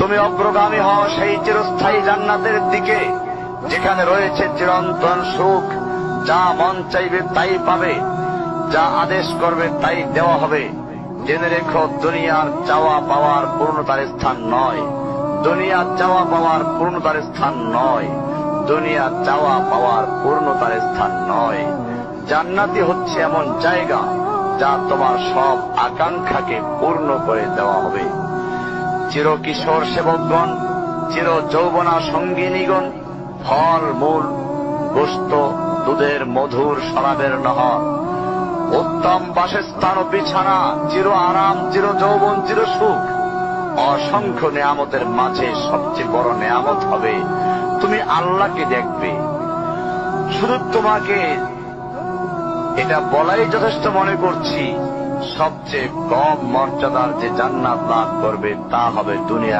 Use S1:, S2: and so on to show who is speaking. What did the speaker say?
S1: তুমি অগ্রগামী হও সেই চিরস্থায়ী জান্নাতের দিকে, যেখানে রয়েছে চিরন্তন সুখ। যা মন চাইবে তাই পাবে, যা আদেশ করবে তাই দেওয়া হবে। জেনে রেখো, দুনিয়ার চাওয়া পাওয়ার পূর্ণতার স্থান নয়। দুনিয়ার চাওয়া পাওয়ার পূর্ণতার স্থান নয়। দুনিয়ার চাওয়া পাওয়ার পূর্ণতার স্থান নয়। জান্নাতি হচ্ছে এমন জায়গা যা তোমার সব আকাঙ্ক্ষাকে পূর্ণ করে দেওয়া হবে। চির কিশোর সেবকগণ, চির যৌবনা সঙ্গিনীগণ, ফল মূল, গোশত, দুধের মধুর শরাবের নহর, উত্তম বাসস্থান ও বিছানা, চির আরাম, চির যৌবন, চির সুখ, অসংখ্য নেয়ামতের মাঝে সবচেয়ে বড় নেয়ামত হবে তুমি আল্লাহকে দেখবে। শুধু তোমাকে এটা বলাই যথেষ্ট মনে করছি, সবচেয়ে কম মর্যাদার যে জান্নাত লাভ করবে তা হবে দুনিয়া